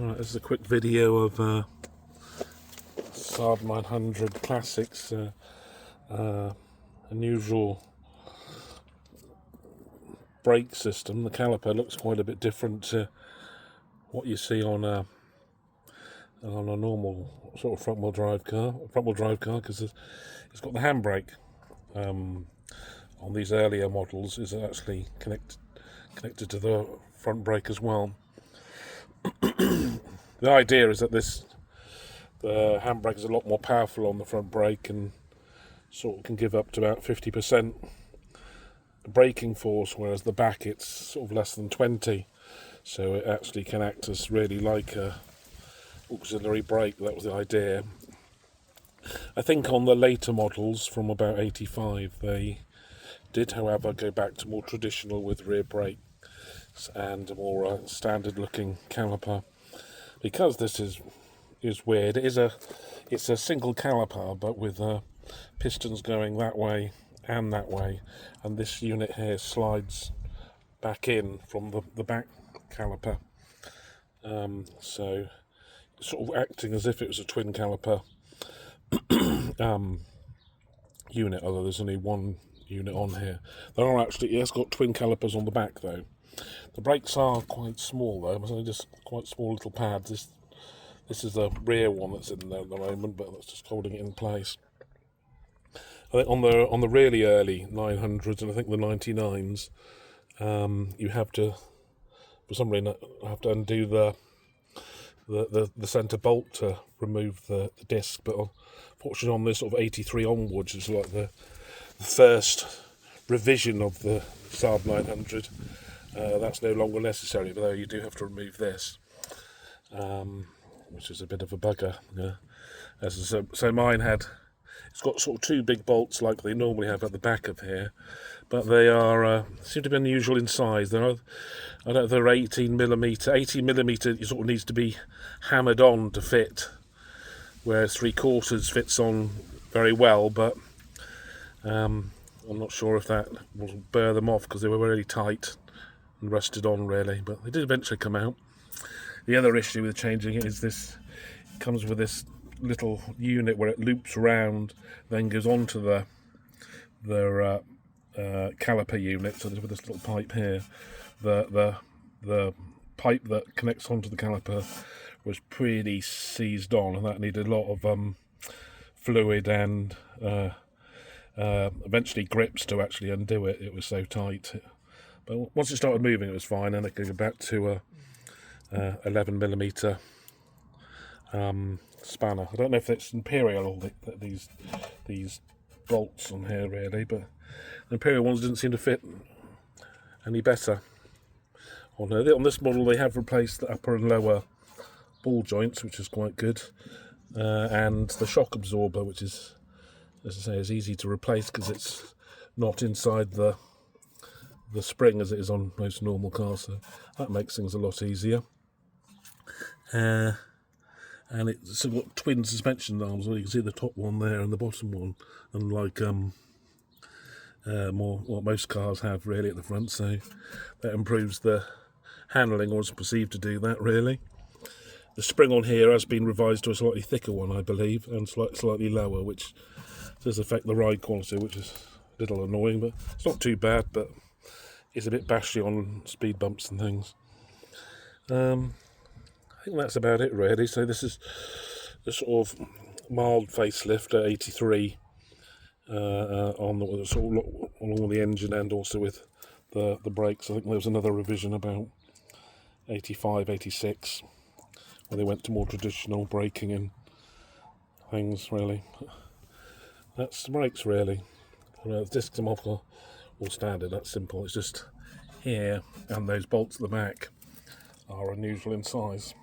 Alright, this is a quick video of Saab 900 Classics, unusual brake system. The caliper looks quite a bit different to what you see on a normal sort of front-wheel drive car, because it's got the handbrake. On these earlier models, is actually connected to the front brake as well. The idea is that the handbrake is a lot more powerful on the front brake and sort of can give up to about 50% braking force, whereas the back it's sort of less than 20. So it actually can act as really like a auxiliary brake. That was the idea. I think on the later models from about 85 they did, however, go back to more traditional with rear brakes and a more standard looking caliper. Because this is weird, it's a single caliper but with pistons going that way and that way, and this unit here slides back in from the back caliper, so it's sort of acting as if it was a twin caliper unit, although there's only one unit on here. There are actually, it's got twin calipers on the back though. The brakes are quite small though, it's only just quite small little pads. This is the rear one that's in there at the moment, but that's just holding it in place. I think on the really early 900s and I think the 99s, you have to, for some reason, undo the centre bolt to remove the disc. But unfortunately, on this sort of 83 onwards, it's like the first revision of the Saab 900. That's no longer necessary, but though you do have to remove this, which is a bit of a bugger. Yeah. So mine it's got sort of two big bolts like they normally have at the back of here, but they are seem to be unusual in size. I don't know if they're 18mm. 18mm sort of needs to be hammered on to fit, whereas 3/4 fits on very well, but I'm not sure if that will burr them off because they were really tight and rusted on really, but they did eventually come out. The other issue with changing it is this, it comes with this little unit where it loops around, then goes onto the caliper unit. So with this little pipe here, the pipe that connects onto the caliper was pretty seized on, and that needed a lot of fluid and eventually grips to actually undo it. It was so tight. But once it started moving, it was fine, and it could go back to a 11mm spanner. I don't know if it's Imperial or these bolts on here really, but the Imperial ones didn't seem to fit any better. On this model, they have replaced the upper and lower ball joints, which is quite good, and the shock absorber, which is, as I say, is easy to replace because it's not inside the spring as it is on most normal cars, so that makes things a lot easier. And it's got twin suspension arms. Well, you can see the top one there and the bottom one, unlike more what most cars have really at the front. So that improves the handling, or is perceived to do that really. The spring on here has been revised to a slightly thicker one, I believe, and slightly lower, which does affect the ride quality, which is a little annoying, but it's not too bad. But it's a bit bashy on speed bumps and things. I think that's about it really. So this is the sort of mild facelift at 83 on the sort of along with the engine and also with the brakes. I think there was another revision about 85, 86 where they went to more traditional braking and things really. That's the brakes really. The discs and mobs are all standard. That's simple. It's just here and those bolts at the back are unusual in size.